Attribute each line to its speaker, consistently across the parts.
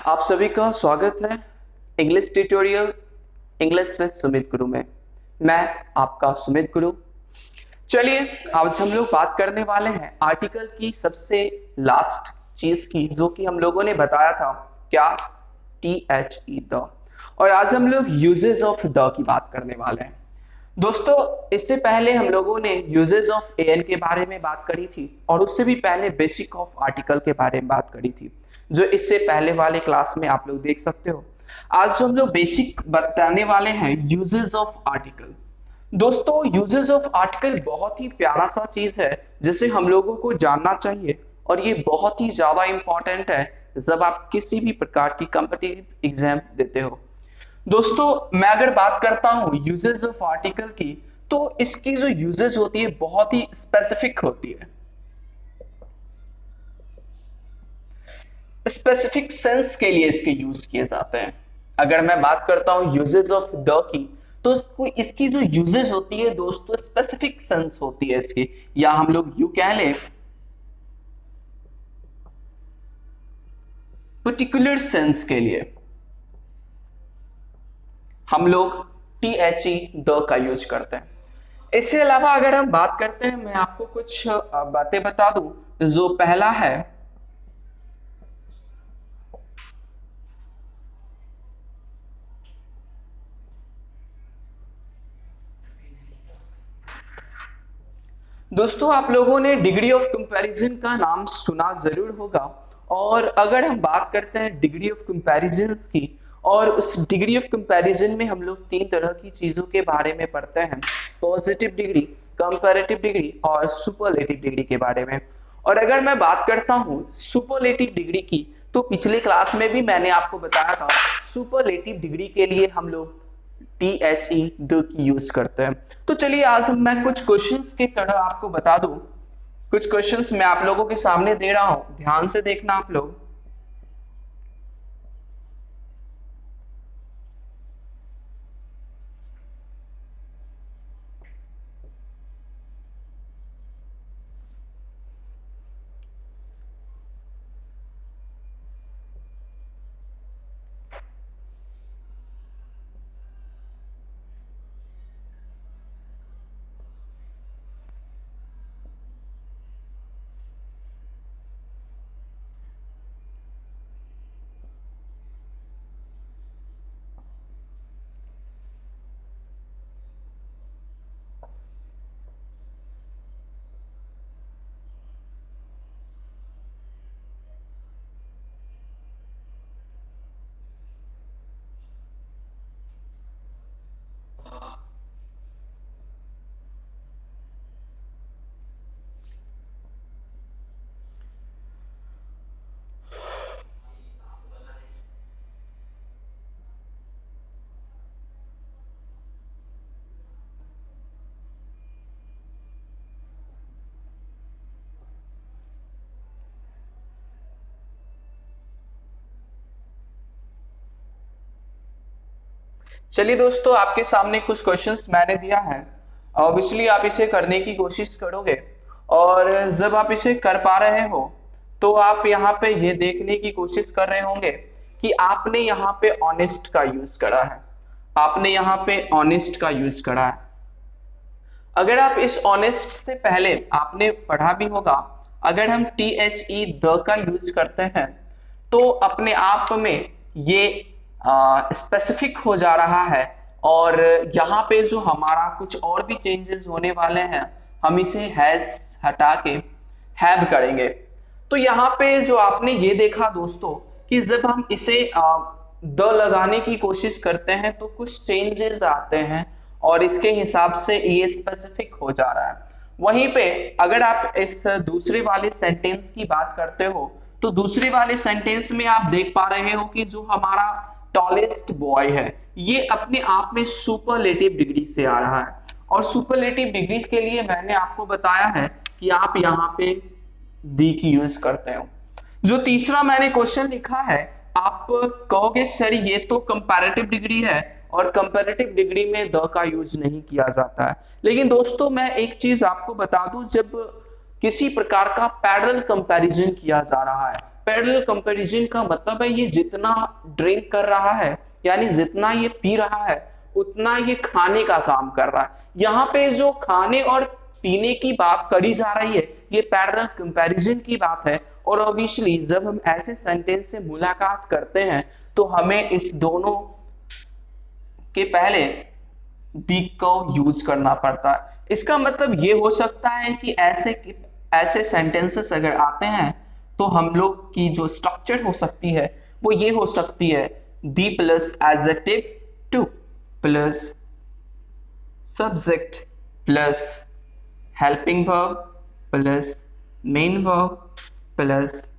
Speaker 1: आप सभी का स्वागत है English tutorial English with Sumit गुरु में। मैं आपका सुमित गुरु। चलिए आज हम लोग बात करने वाले हैं आर्टिकल की सबसे लास्ट चीज की, जो कि हम लोगों ने बताया था क्या, THE द। और आज हम लोग यूजेस ऑफ द की बात करने वाले हैं। दोस्तों इससे पहले हम लोगों ने यूजेस ऑफ एन के बारे में बात करी थी और उससे भी पहले बेसिक ऑफ आर्टिकल के बारे में बात करी थी, जो इससे पहले वाले क्लास में आप लोग देख सकते हो। आज जो हम लोग बेसिक बताने वाले हैं यूजेस ऑफ आर्टिकल। दोस्तों यूजेस ऑफ आर्टिकल बहुत ही प्यारा सा चीज है जिसे हम लोगों को जानना चाहिए और ये बहुत ही ज्यादा इंपॉर्टेंट है जब आप किसी भी प्रकार की कॉम्पिटिटिव एग्जाम देते हो। दोस्तों मैं अगर बात करता हूं यूजेस ऑफ आर्टिकल की, तो इसकी जो यूजेस होती है बहुत ही स्पेसिफिक होती है, स्पेसिफिक सेंस के लिए इसके यूज किए जाते हैं। अगर मैं बात करता हूं यूजेस ऑफ द की, तो इसकी जो यूजेस होती है दोस्तों स्पेसिफिक सेंस होती है इसकी, या हम लोग यू कह लें पर्टिकुलर सेंस के लिए हम लोग THE द का यूज करते हैं। इसके अलावा अगर हम बात करते हैं, मैं आपको कुछ बातें बता दूं। जो पहला है, दोस्तों आप लोगों ने डिग्री ऑफ कंपैरिजन का नाम सुना जरूर होगा। और अगर हम बात करते हैं डिग्री ऑफ कंपैरिजन की, और उस डिग्री ऑफ कंपैरिजन में हम लोग तीन तरह की चीजों के बारे में पढ़ते हैं, पॉजिटिव डिग्री, कंपैरेटिव डिग्री और सुपरलेटिव डिग्री के बारे में। और अगर मैं बात करता हूं सुपरलेटिव डिग्री की, तो पिछले क्लास में भी मैंने आपको बताया था सुपरलेटिव डिग्री के लिए हम लोग THE द की यूज करते हैं। तो चलिए आज मैं कुछ क्वेश्चंस की तरह आपको बता दूं। कुछ क्वेश्चंस मैं आप लोगों के सामने दे रहा हूं, ध्यान से देखना आप लोग। चलिए दोस्तों आपके सामने कुछ क्वेश्चंस मैंने दिया है, ऑब्वियसली आप इसे करने की कोशिश करोगे। और जब आप इसे कर पा रहे हो तो आप यहाँ पे ये देखने की कोशिश कर रहे होंगे कि आपने यहाँ पे ऑनेस्ट का यूज करा है, आपने यहाँ पे ऑनेस्ट का यूज करा है। अगर आप इस ऑनेस्ट से पहले आपने पढ़ा भी होगा, अगर हम THE द का यूज करते हैं तो अपने आप में ये स्पेसिफिक हो जा रहा है। और यहाँ पे जो हमारा कुछ और भी चेंजेस होने वाले हैं, हम इसे हैज हटा के हैव करेंगे। तो यहाँ पे जो आपने ये देखा दोस्तों कि जब हम इसे द लगाने की कोशिश करते हैं तो कुछ चेंजेस आते हैं और इसके हिसाब से ये स्पेसिफिक हो जा रहा है। वहीं पे अगर आप इस दूसरे वाले सेंटेंस की बात करते हो, तो दूसरे वाले सेंटेंस में आप देख पा रहे हो कि जो हमारा टॉलेस्ट बॉय है ये अपने आप में सुपरलेटिव डिग्री से आ रहा है। और सुपरलेटिव डिग्री के लिए मैंने आपको बताया है कि आप यहाँ पे दी की यूज करते हो। जो तीसरा मैंने क्वेश्चन लिखा है, आप कहोगे सर ये तो कंपैरेटिव डिग्री है और कंपैरेटिव डिग्री में द का यूज नहीं किया जाता है। लेकिन दोस्तों मैं एक चीज आपको बता दूं, जब किसी प्रकार का पैरेलल कंपैरिजन किया जा रहा है, पैरेलल कंपैरिजन का मतलब है ये जितना ड्रिंक कर रहा है, यानी जितना ये पी रहा है उतना ये खाने का काम कर रहा है। यहाँ पे जो खाने और पीने की बात करी जा रही है ये पैरेलल कंपैरिजन की बात है। और ऑब्वियसली जब हम ऐसे सेंटेंस से मुलाकात करते हैं तो हमें इस दोनों के पहले दी को यूज करना पड़ता है। इसका मतलब ये हो सकता है कि ऐसे सेंटेंसेस अगर आते हैं तो हम लोग की जो स्ट्रक्चर हो सकती है वो ये हो सकती है, the plus adjective to plus subject plus helping verb plus main verb plus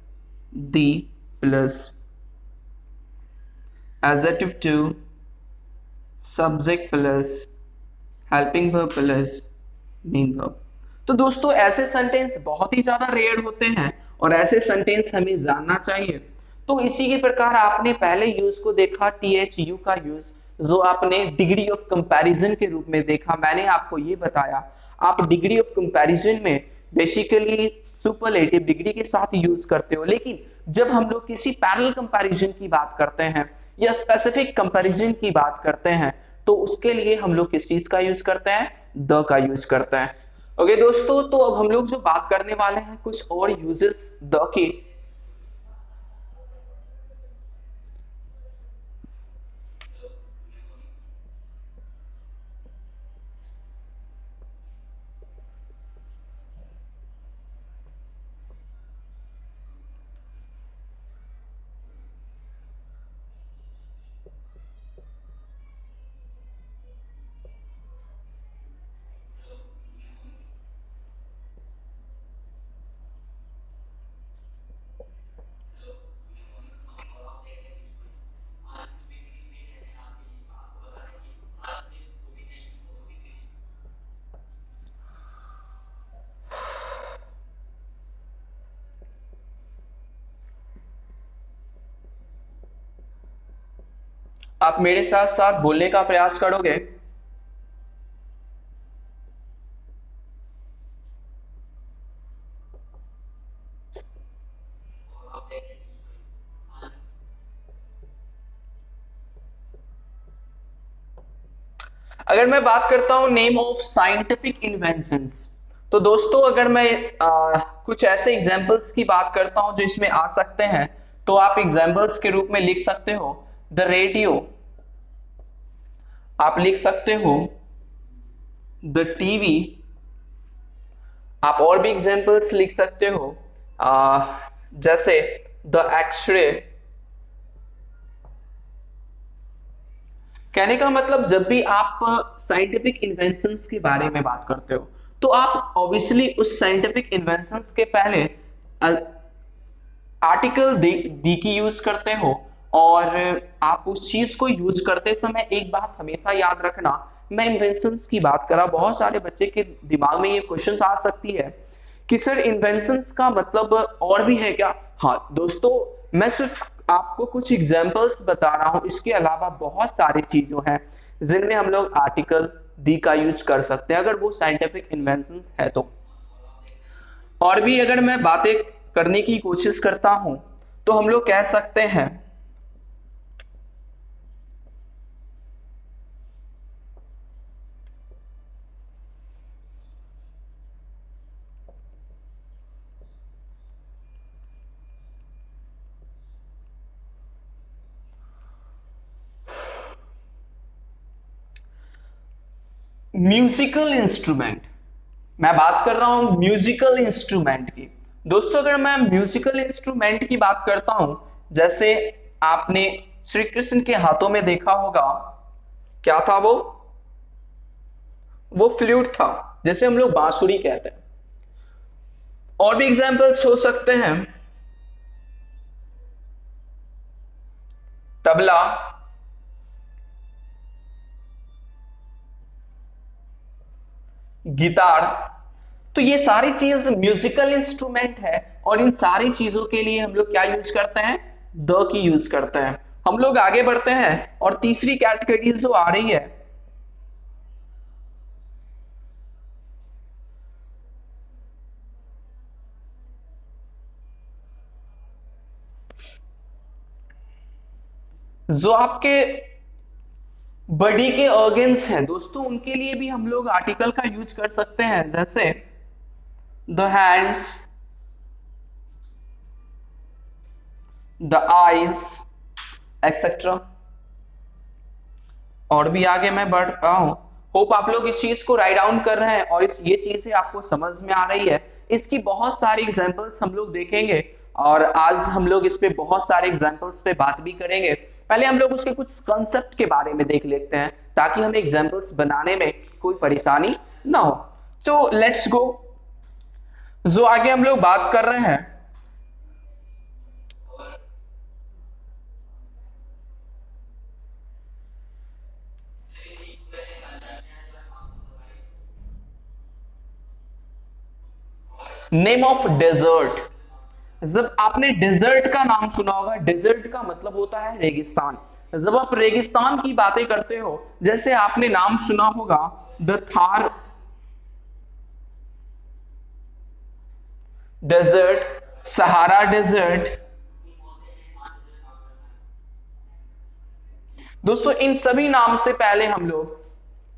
Speaker 1: the plus adjective to subject plus helping verb plus main verb. तो दोस्तों ऐसे सेंटेंस बहुत ही ज्यादा रेयर होते हैं और ऐसे सेंटेंस हमें जानना चाहिए। तो इसी के प्रकार आपने पहले यूज को देखा THU का यूज, जो आपने डिग्री ऑफ कंपैरिजन के रूप में देखा। मैंने आपको ये बताया आप डिग्री ऑफ कंपैरिजन में बेसिकली सुपरलेटिव डिग्री के साथ यूज करते हो, लेकिन जब हम लोग किसी पैरेलल कंपैरिजन की बात करते हैं या स्पेसिफिक कंपैरिजन की बात करते हैं तो उसके लिए हम लोग किस चीज का यूज करते हैं, द का यूज करते हैं। ओके दोस्तों, तो अब हम लोग जो बात करने वाले हैं कुछ और यूजेस द की। आप मेरे साथ साथ बोलने का प्रयास करोगे? अगर मैं बात करता हूं नेम ऑफ साइंटिफिक इन्वेंशंस, तो दोस्तों अगर मैं कुछ ऐसे एग्जांपल्स की बात करता हूं जो इसमें आ सकते हैं, तो आप एग्जांपल्स के रूप में लिख सकते हो द रेडियो, आप लिख सकते हो द टीवी, आप और भी एग्जांपल्स लिख सकते हो जैसे द एक्सरे। कहने का मतलब जब भी आप साइंटिफिक इन्वेंशंस के बारे में बात करते हो तो आप ऑब्वियसली उस साइंटिफिक इन्वेंशंस के पहले आर्टिकल दी की यूज करते हो। और आप उस चीज को यूज करते समय एक बात हमेशा याद रखना, मैं इन्वेंशंस की बात करा, बहुत सारे बच्चे के दिमाग में ये क्वेश्चन आ सकती है कि सर इन्वेंशंस का मतलब और भी है क्या। हाँ दोस्तों, मैं सिर्फ आपको कुछ एग्जांपल्स बता रहा हूं, इसके अलावा बहुत सारी चीजों हैं जिनमें हम लोग आर्टिकल दी का यूज कर सकते हैं अगर वो साइंटिफिक इन्वेंशंस है तो। और भी अगर मैं बातें करने की कोशिश करता हूं तो हम लोग कह सकते हैं म्यूजिकल इंस्ट्रूमेंट। मैं बात कर रहा हूं म्यूजिकल इंस्ट्रूमेंट की। दोस्तों अगर मैं म्यूजिकल इंस्ट्रूमेंट की बात करता हूं, जैसे आपने श्री कृष्ण के हाथों में देखा होगा, क्या था वो फ्लूट था, जैसे हम लोग बांसुरी कहते हैं। और भी एग्जांपल्स हो सकते हैं तबला, गिटार। तो ये सारी चीज म्यूजिकल इंस्ट्रूमेंट है और इन सारी चीजों के लिए हम लोग क्या यूज करते हैं, द की यूज करते हैं। हम लोग आगे बढ़ते हैं और तीसरी कैटेगरी जो आ रही है जो आपके बॉडी के ऑर्गन्स हैं दोस्तों, उनके लिए भी हम लोग आर्टिकल का यूज कर सकते हैं, जैसे the hands, the eyes etcetera. और भी आगे मैं बढ़ रहा हूं। होप आप लोग इस चीज को राइट डाउन कर रहे हैं और ये चीजें आपको समझ में आ रही है। इसकी बहुत सारी एग्जांपल्स हम लोग देखेंगे और आज हम लोग इस पे बहुत सारे एग्जांपल्स पे बात भी करेंगे। पहले हम लोग उसके कुछ कॉन्सेप्ट के बारे में देख लेते हैं ताकि हमें एग्जांपल्स बनाने में कोई परेशानी ना हो। तो लेट्स गो। जो आगे हम लोग बात कर रहे हैं, नेम ऑफ डेजर्ट। जब आपने डेजर्ट का नाम सुना होगा, डेजर्ट का मतलब होता है रेगिस्तान। जब आप रेगिस्तान की बातें करते हो, जैसे आपने नाम सुना होगा the Thar desert, Sahara desert. दोस्तों इन सभी नाम से पहले हम लोग,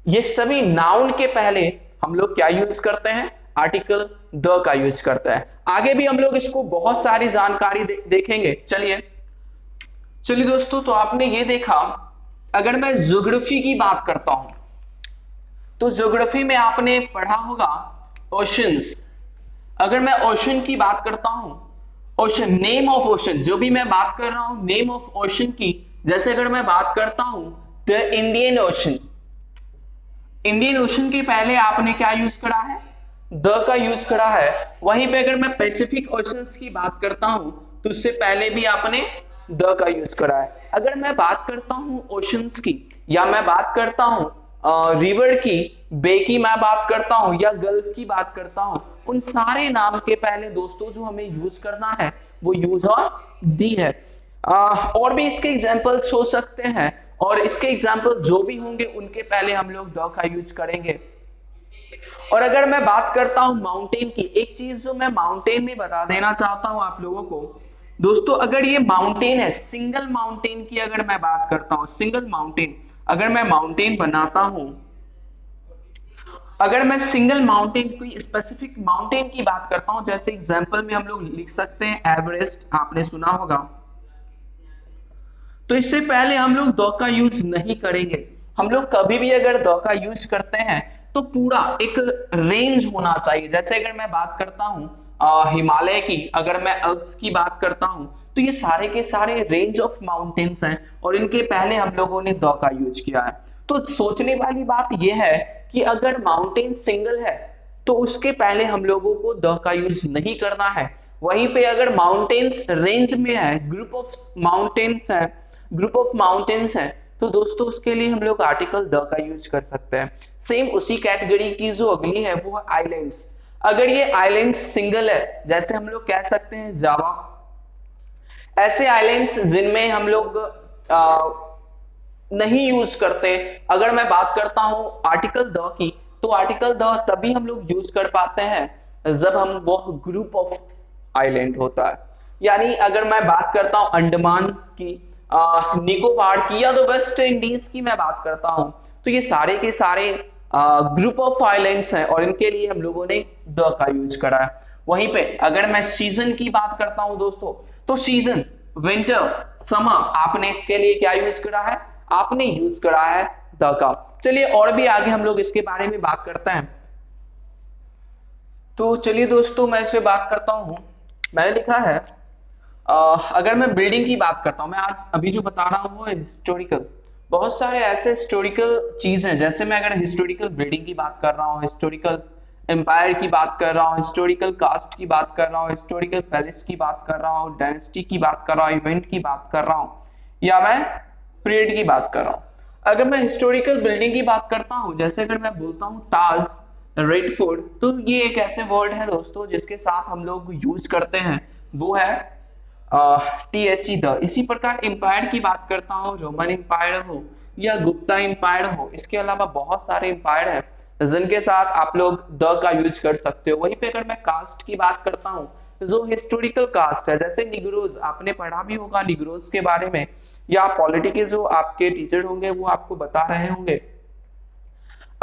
Speaker 1: ये सभी नाउन के पहले हम लोग क्या यूज करते हैं? आर्टिकल द का यूज करते हैं। आगे भी हम लोग इसको बहुत सारी जानकारी देखेंगे। चलिए दोस्तों, तो आपने ये देखा, अगर मैं ज्योग्राफी की बात करता हूं तो ज्योग्राफी में आपने पढ़ा होगा ओशंस। अगर मैं ओशन की बात करता हूं, ओशन, नेम ऑफ ओशन, जो भी मैं बात कर रहा हूं नेम ऑफ ओशन की, जैसे अगर मैं बात करता हूं the Indian ocean, Indian ocean के पहले आपने क्या यूज करा है? द का यूज करा है। वहीं पे अगर मैं पैसिफिक ओशंस की बात करता हूं तो उससे पहले भी आपने द का यूज करा है। अगर मैं बात करता हूं ओशंस की, या मैं बात करता हूं रिवर की, बे की मैं बात करता हूं, या गल्फ की बात करता हूं, उन सारे नाम के पहले दोस्तों जो हमें यूज करना है वो यूज और दी है। और भी इसके एग्जांपल्स हो सकते हैं और इसके एग्जांपल जो भी होंगे उनके पहले हम लोग द का यूज करेंगे। और अगर मैं बात करता हूं माउंटेन की, एक चीज जो मैं माउंटेन में बता देना चाहता हूं आप लोगों को दोस्तों, अगर ये माउंटेन है, सिंगल माउंटेन की अगर मैं बात करता हूं, सिंगल माउंटेन, अगर मैं माउंटेन बनाता हूं, अगर मैं सिंगल माउंटेन, कोई स्पेसिफिक माउंटेन की बात करता हूं, जैसे एग्जांपल में हम लोग लिख सकते हैं एवरेस्ट, आपने सुना होगा, तो इससे पहले हम लोग द का यूज नहीं करेंगे। हम लोग कभी भी अगर द का यूज करते हैं तो पूरा एक रेंज होना चाहिए। जैसे अगर मैं बात करता हूं हिमालय की, अगर मैं अल्प्स की बात करता हूं, तो ये सारे के सारे रेंज ऑफ माउंटेन्स हैं और इनके पहले हम लोगों ने द का यूज किया है। तो सोचने वाली बात यह है कि अगर माउंटेन सिंगल है तो उसके पहले हम लोगों को द का यूज नहीं करना है। वहीं पे अगर माउंटेन्स रेंज में है, ग्रुप ऑफ माउंटेन्स है, ग्रुप ऑफ माउंटेन्स है, तो दोस्तों उसके लिए हम लोग आर्टिकल द का यूज कर सकते हैं। सेम उसी कैटेगरी की जो अगली है वो है आइलैंड्स। अगर ये आइलैंड सिंगल है, जैसे हम लोग कह सकते हैं जावा, ऐसे आइलैंड्स जिनमें हम लोग नहीं यूज करते, अगर मैं बात करता हूं आर्टिकल द की, तो आर्टिकल द तभी हम लोग यूज कर पाते हैं जब हम वो ग्रुप ऑफ आइलैंड होता है। यानी अगर मैं बात करता हूं अंडमान की, निकोबार की, या तो वेस्ट इंडीज की मैं बात करता हूं, तो ये सारे के सारे ग्रुप ऑफ आइलैंड्स हैं और इनके लिए हम लोगों ने द का यूज करा है। वहीं पे अगर मैं सीजन की बात करता हूं दोस्तों, तो सीजन, विंटर, समर, आपने इसके लिए क्या यूज करा है? आपने यूज करा है द का। चलिए और भी आगे हम लोग इसके बारे में बात करते हैं। तो चलिए दोस्तों, मैं इस पे बात करता हूं। मैंने लिखा है अगर मैं बिल्डिंग की बात करता हूं, मैं आज अभी जो बता रहा हूं वो हिस्टोरिकल, बहुत सारे ऐसे हिस्टोरिकल चीज हैं। जैसे मैं अगर हिस्टोरिकल बिल्डिंग की बात कर रहा हूं, हिस्टोरिकल एम्पायर की बात कर रहा हूं, हिस्टोरिकल कास्ट की बात कर रहा हूं, हिस्टोरिकल पैलेस की बात कर रहा हूं, डायनेस्टी की बात कर रहा हूं, इवेंट की बात कर रहा हूं, या मैं पीरियड की बात कर रहा हूं। अगर मैं हिस्टोरिकल बिल्डिंग की बात करता हूं, जैसे अगर मैं बोलता हूं ताज, रेड फोर्ट, तो ये एक ऐसे वर्ड है दोस्तों जिसके साथ हम लोग यूज करते हैं, वो है THE द। इसी प्रकार एम्पायर की बात करता हूं, रोमन एम्पायर हो या गुप्ता एम्पायर हो, इसके अलावा बहुत सारे एम्पायर हैं जिनके साथ आप लोग द का यूज कर सकते हो। वहीं पे अगर मैं कास्ट की बात करता हूं, जो हिस्टोरिकल कास्ट है, जैसे निग्रोज, आपने पढ़ा भी होगा निग्रोज के बारे में, या पॉलिटिक्स जो आपके टीचर होंगे वो आपको बता रहे होंगे।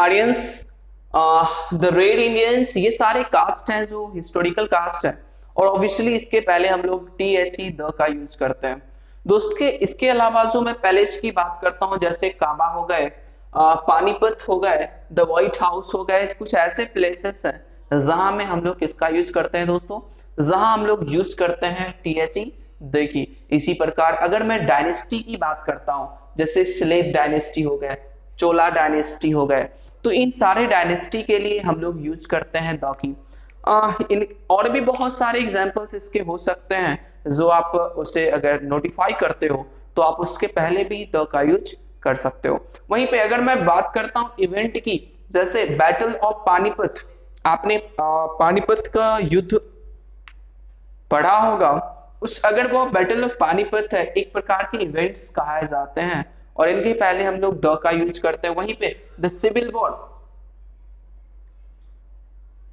Speaker 1: आर्यंस, द रेड इंडियंस, ये सारे कास्ट हैं जो हिस्टोरिकल कास्ट है। और ऑब्वियसली इसके पहले हम लोग टी एच ई द का यूज करते हैं दोस्त के। इसके अलावा जो मैं पैलेस की बात करता हूँ, जैसे काबा हो गए, पानीपत हो गए, द व्हाइट हाउस हो गए, कुछ ऐसे प्लेसेस हैं जहां में हम लोग किसका यूज करते हैं दोस्तों, जहां हम लोग यूज करते हैं T H E the key. इसी प्रकार अगर मैं डायनेस्टी की बात करता हूं, जैसे स्लेव डायनेस्टी हो गए, चोला डायनेस्टी हो गए, तो इन सारे डायनेस्टी के लिए हम लोग यूज करते हैं द की। इन और भी बहुत सारे एग्जांपल्स इसके हो सकते हैं जो आप उसे अगर नोटिफाई करते हो तो आप उसके पहले भी द का यूज कर सकते हो। वहीं पे अगर मैं बात करता हूं इवेंट की, जैसे बैटल ऑफ पानीपत, आपने पानीपत का युद्ध पढ़ा होगा। उस अगर वो बैटल ऑफ पानीपत है, एक प्रकार के इवेंट्स कहा जाते हैं और इनके पहले हम लोग द का यूज करते हैं। वहीं पे द सिविल वॉर,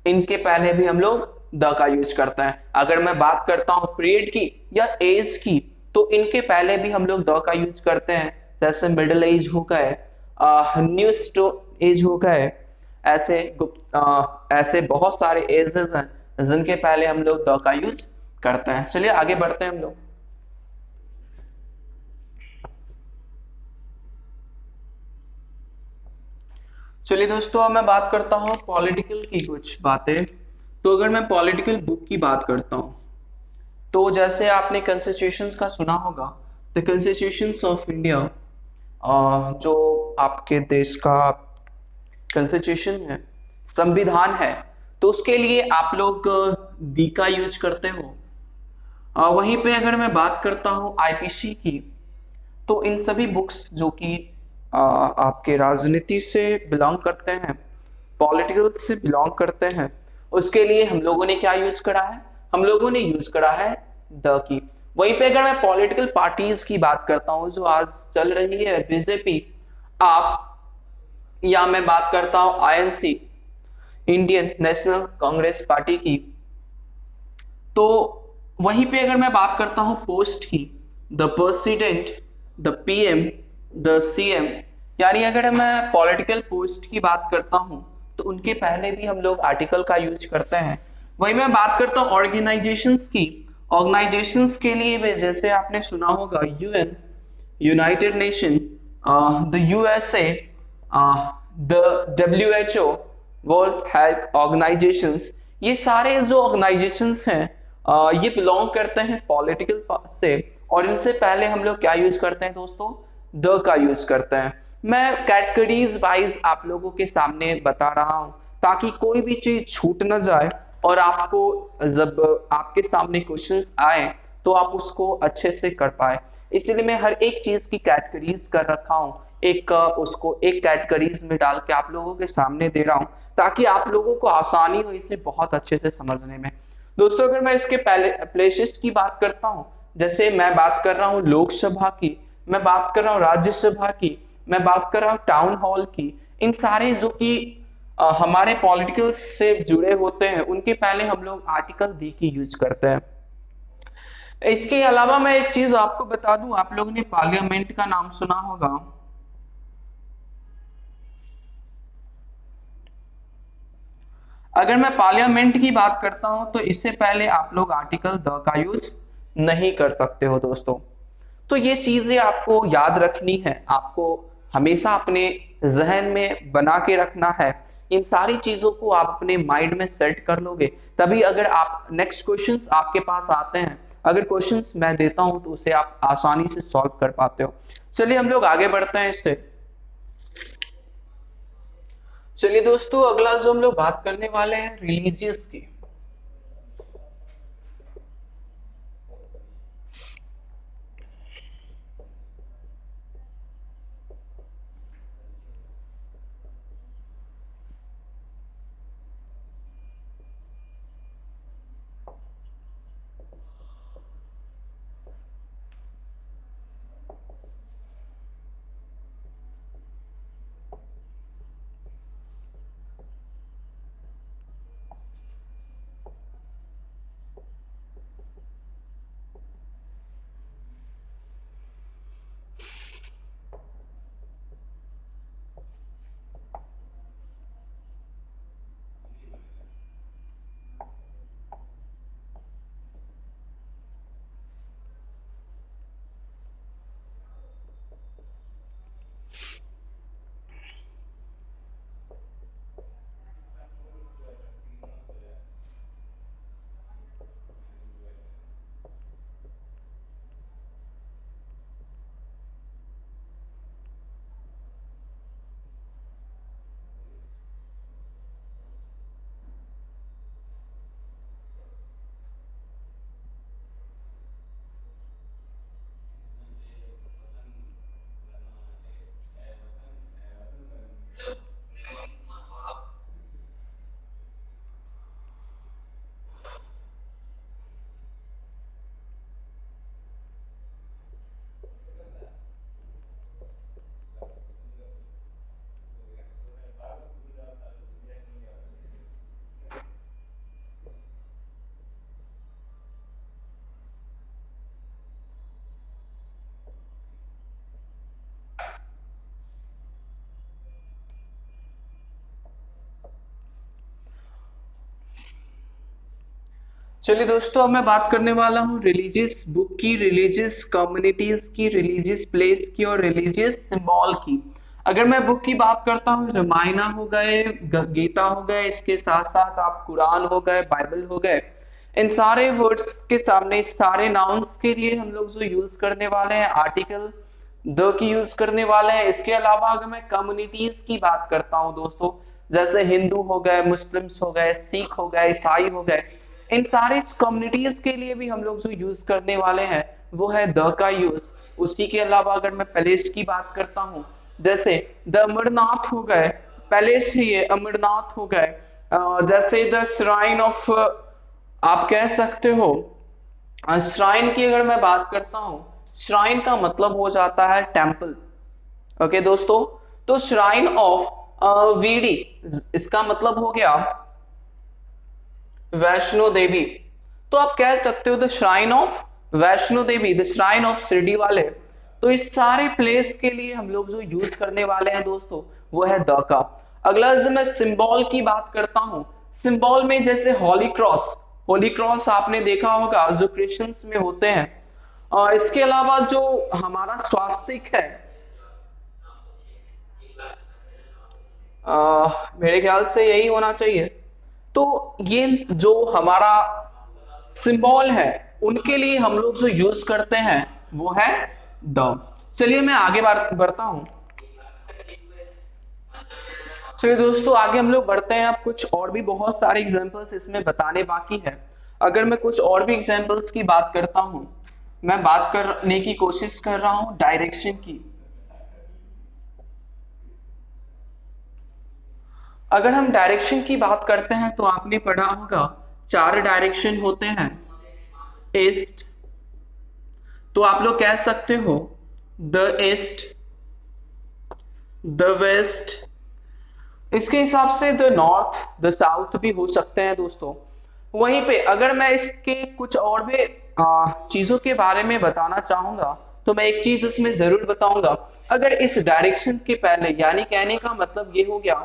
Speaker 1: इनके पहले भी हम लोग द का यूज करते हैं। अगर मैं बात करता हूं पीरियड की या एज की, तो इनके पहले भी हम लोग द का यूज करते हैं। जैसे मिडिल एज हो गए, न्यू स्टोन एज हो गए, ऐसे ऐसे बहुत सारे एजेस हैं जिनके पहले हम लोग द का यूज करते हैं। चलिए आगे बढ़ते हैं हम लोग। चलिए दोस्तों, अब मैं बात करता हूँ पॉलिटिकल की कुछ बातें। तो अगर मैं पॉलिटिकल बुक की बात करता हूँ, तो जैसे आपने कॉन्स्टिट्यूशंस का सुना होगा, द कॉन्स्टिट्यूशंस ऑफ इंडिया, जो आपके देश का कॉन्स्टिट्यूशन है, संविधान है, तो उसके लिए आप लोग दी का यूज करते हो। वहीं पे अगर मैं बात करता हूँ आईपीसी की, तो इन सभी बुक्स जो कि आपके राजनीति से बिलोंग करते हैं, पॉलिटिकल से बिलोंग करते हैं, उसके लिए हम लोगों ने क्या यूज करा है, हम लोगों ने यूज करा है द की। वहीं पे अगर मैं पॉलिटिकल पार्टीज की बात करता हूँ जो आज चल रही है, बीजेपी, आप, या मैं बात करता हूँ INC, Indian national Congress party की, तो वहीं पे अगर मैं बात करता हूं पोस्ट की, the president, the PM, the CM, यानी अगर मैं पॉलिटिकल पोस्ट की बात करता हूं तो उनके पहले भी हम लोग आर्टिकल का यूज करते हैं। वहीं मैं बात करता हूं ऑर्गेनाइजेशंस की, ऑर्गेनाइजेशंस के लिए भी जैसे आपने सुना होगा UN, United nation, the USA, the WHO, world health organisations, ये सारे जो ऑर्गेनाइजेशंस हैं ये बिलोंग करते हैं पॉलिटिकल से। और इनसे पहले हम लोग क्या यूज करते हैं दोस्तों, द का यूज करते हैं। मैं कैटेगरीज वाइज आप लोगों के सामने बता रहा हूं ताकि कोई भी चीज छूट ना जाए और आपको जब आपके सामने क्वेश्चंस आए तो आप उसको अच्छे से कर पाए। इसीलिए मैं हर एक चीज की कैटेगरीज कर रखा हूं, एक उसको एक कैटेगरीज में डाल के आप लोगों के सामने दे रहा हूं ताकि आप लोगों को आसानी हो इसे बहुत अच्छे से समझने में। दोस्तों अगर मैं इसके पहले प्लेसेस की बात करता हूं, जैसे मैं बात कर रहा हूं लोकसभा की, मैं बात कर रहा हूं राज्यसभा की, मैं बात कर रहा हूं टाउन हॉल की, इन सारे जो कि हमारे पॉलिटिकल से जुड़े होते हैं उनके पहले हम लोग आर्टिकल दी की यूज करते हैं। इसके अलावा मैं एक चीज आपको बता दूं, आप लोगों ने पार्लियामेंट का नाम सुना होगा। अगर मैं पार्लियामेंट की बात करता हूं तो इससे पहले आप लोग आर्टिकल द का यूज नहीं कर सकते हो दोस्तों। तो ये चीजें आपको याद रखनी है, आपको हमेशा अपने जहन में बना के रखना है। इन सारी चीजों को आप अपने माइंड में सेट कर लोगे तभी अगर आप नेक्स्ट क्वेश्चंस आपके पास आते हैं, अगर क्वेश्चंस मैं देता हूं तो उसे आप आसानी से सॉल्व कर पाते हो। चलिए हम लोग आगे बढ़ते हैं इससे। चलिए दोस्तों, अगला जो हम लोग बात करने वाले हैं रिलीजियस की। चलिए दोस्तों, अब मैं बात करने वाला हूँ रिलीजियस बुक की, रिलीजियस कम्युनिटीज की, रिलीजियस प्लेस की और रिलीजियस सिंबल की। अगर मैं बुक की बात करता हूँ, रामायणा हो गए, गीता हो गए, इसके साथ साथ आप कुरान हो गए, बाइबल हो गए, इन सारे वर्ड्स के सामने, इस सारे नाउन्स के लिए हम लोग जो यूज करने वाले हैं आर्टिकल द की यूज करने वाले हैं। इसके अलावा अगर मैं कम्युनिटीज की बात करता हूँ दोस्तों, जैसे हिंदू हो गए, मुस्लिम्स हो गए, सिख हो गए, ईसाई हो गए, इन सारे कम्युनिटीज के लिए भी हम लोग जो यूज करने वाले हैं वो है द का यूज। उसी के अलावा अगर मैं पैलेस की बात करता हूँ, जैसे द अमरनाथ हो गए, पैलेस है ये, अमरनाथ हो गए। जैसे द श्राइन ऑफ, आप कह सकते हो, श्राइन की अगर मैं बात करता हूं, श्राइन का मतलब हो जाता है टेम्पल। ओके दोस्तों, तो श्राइन ऑफ वीडी, इसका मतलब हो गया वैष्णो देवी। तो आप कह सकते हो the shrine of Vaishno Devi, the shrine of Shirdi वाले। तो इस सारे प्लेस के लिए हम लोग जो यूज करने वाले हैं दोस्तों वो है द का। अगला जब मैं सिंबल की बात करता हूं, सिंबल में जैसे हॉली क्रॉस, होली क्रॉस आपने देखा होगा जो क्रिश्चियंस में होते हैं। इसके अलावा जो हमारा स्वास्तिक है, मेरे ख्याल से यही होना चाहिए। तो ये जो हमारा सिंबल है उनके लिए हम लोग जो यूज करते हैं वो है द। चलिए मैं आगे बढ़ता हूं। चलिए दोस्तों, आगे हम लोग बढ़ते हैं। अब कुछ और भी बहुत सारे एग्जांपल्स इसमें बताने बाकी है। अगर मैं कुछ और भी एग्जांपल्स की बात करता हूं, मैं बात करने की कोशिश कर रहा हूं डायरेक्शन की। अगर हम डायरेक्शन की बात करते हैं तो आपने पढ़ा होगा 4 डायरेक्शन होते हैं। ईस्ट, तो आप लोग कह सकते हो द ईस्ट, द वेस्ट, इसके हिसाब से द नॉर्थ, द साउथ भी हो सकते हैं दोस्तों। वहीं पे अगर मैं इसके कुछ और भी चीजों के बारे में बताना चाहूंगा तो मैं एक चीज उसमें जरूर बताऊंगा। अगर इस डायरेक्शन के पहले, यानी कहने का मतलब ये हो गया,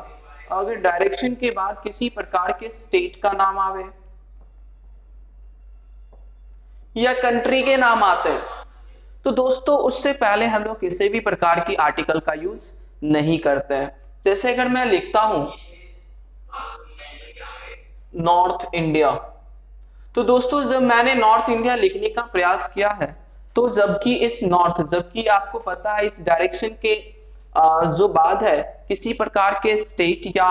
Speaker 1: अगर डायरेक्शन के बाद किसी प्रकार के स्टेट का नाम आवे या कंट्री के नाम आते हैं तो दोस्तों उससे पहले हम लोग किसी भी प्रकार की आर्टिकल का यूज नहीं करते हैं। जैसे अगर मैं लिखता हूं नॉर्थ इंडिया, तो दोस्तों जब मैंने नॉर्थ इंडिया लिखने का प्रयास किया है तो जबकि इस नॉर्थ, जबकि आपको पता है इस डायरेक्शन के जो बाद है किसी प्रकार के स्टेट या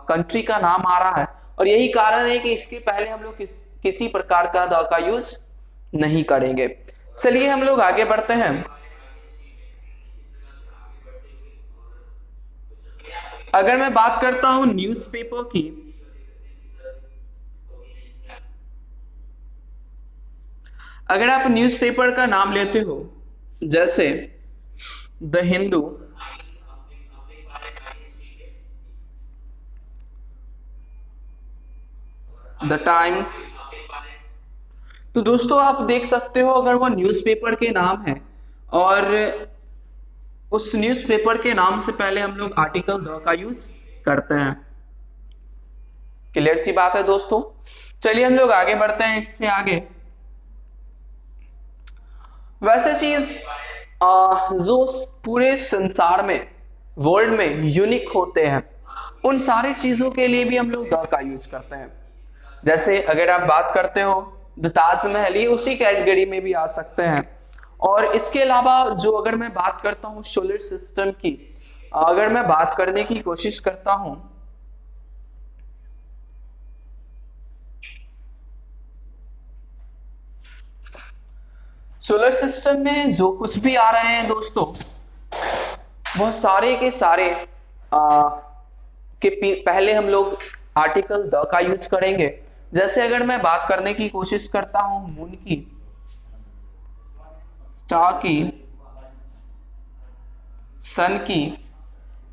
Speaker 1: कंट्री का नाम आ रहा है, और यही कारण है कि इसके पहले हम लोग किसी प्रकार का द का यूज नहीं करेंगे। चलिए हम लोग आगे बढ़ते हैं। अगर मैं बात करता हूं न्यूज़पेपर की, अगर आप न्यूज़पेपर का नाम लेते हो जैसे द हिंदू, द टाइम्स, तो दोस्तों आप देख सकते हो अगर वो न्यूज़पेपर के नाम है और उस न्यूज़पेपर के नाम से पहले हम लोग आर्टिकल द का यूज करते हैं। क्लियर सी बात है दोस्तों। चलिए हम लोग आगे बढ़ते हैं इससे आगे। वैसे चीज जो पूरे संसार में, वर्ल्ड में यूनिक होते हैं उन सारी चीजों के लिए भी हम लोग द का यूज करते हैं। जैसे अगर आप बात करते हो द ताजमहल, ये उसी कैटेगरी में भी आ सकते हैं। और इसके अलावा जो अगर मैं बात करता हूँ सोलर सिस्टम की, अगर मैं बात करने की कोशिश करता हूं, सोलर सिस्टम में जो कुछ भी आ रहे हैं दोस्तों वह सारे के सारे पहले हम लोग आर्टिकल द का यूज करेंगे। जैसे अगर मैं बात करने की कोशिश करता हूं मून की, स्टार की, सन की,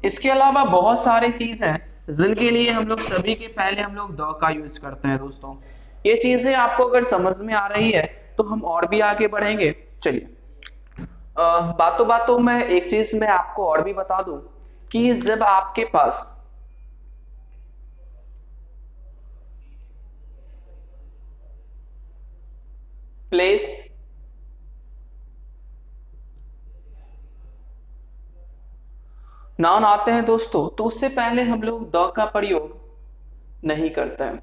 Speaker 1: इसके अलावा बहुत सारी चीज हैं जिनके लिए हम लोग सभी के पहले हम लोग द का यूज करते हैं दोस्तों। ये चीजें आपको अगर समझ में आ रही है तो हम और भी आगे बढ़ेंगे। चलिए बातों बातों में एक चीज मैं आपको और भी बता दूं कि जब आपके पास प्लेस, नाउन आते हैं दोस्तों तो उससे पहले हम लोग द का प्रयोग नहीं करते हैं।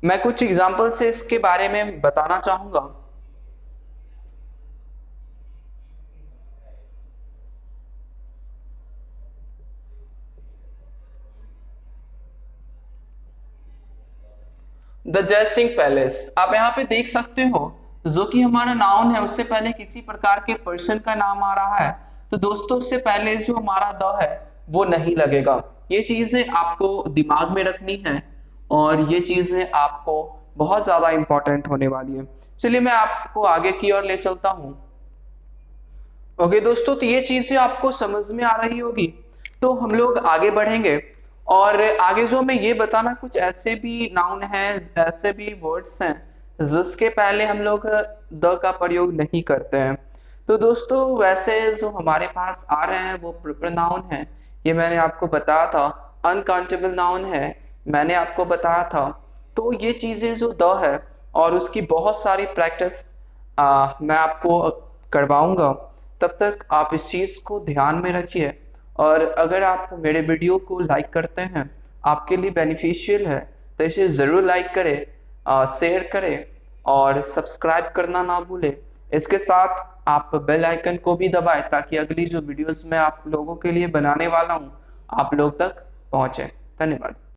Speaker 1: मैं कुछ एग्जाम्पल से इसके बारे में बताना चाहूंगा। द जयसिंह पैलेस, आप यहाँ पे देख सकते हो जो कि हमारा नाउन है उससे पहले किसी प्रकार के पर्सन का नाम आ रहा है, तो दोस्तों उससे पहले जो हमारा द है वो नहीं लगेगा। ये चीजें आपको दिमाग में रखनी है और ये चीजें आपको बहुत ज्यादा इंपॉर्टेंट होने वाली है। चलिए मैं आपको आगे की ओर ले चलता हूँ। ओके दोस्तों, तो ये चीजें आपको समझ में आ रही होगी, तो हम लोग आगे बढ़ेंगे। और आगे जो मैं ये बताना, कुछ ऐसे भी नाउन हैं, ऐसे भी वर्ड्स हैं जिसके पहले हम लोग द का प्रयोग नहीं करते हैं। तो दोस्तों वैसे जो हमारे पास आ रहे हैं वो प्रोपर नाउन है, ये मैंने आपको बताया था। अनकाउंटेबल नाउन है, मैंने आपको बताया था। तो ये चीजें जो द है और उसकी बहुत सारी प्रैक्टिस मैं आपको करवाऊंगा। तब तक आप इस चीज को ध्यान में रखिए। और अगर आप मेरे वीडियो को लाइक करते हैं, आपके लिए बेनिफिशियल है, तो इसे ज़रूर लाइक करें, शेयर करें और सब्सक्राइब करना ना भूलें। इसके साथ आप बेल आइकन को भी दबाएं ताकि अगली जो वीडियोस मैं आप लोगों के लिए बनाने वाला हूं आप लोग तक पहुंचे। धन्यवाद।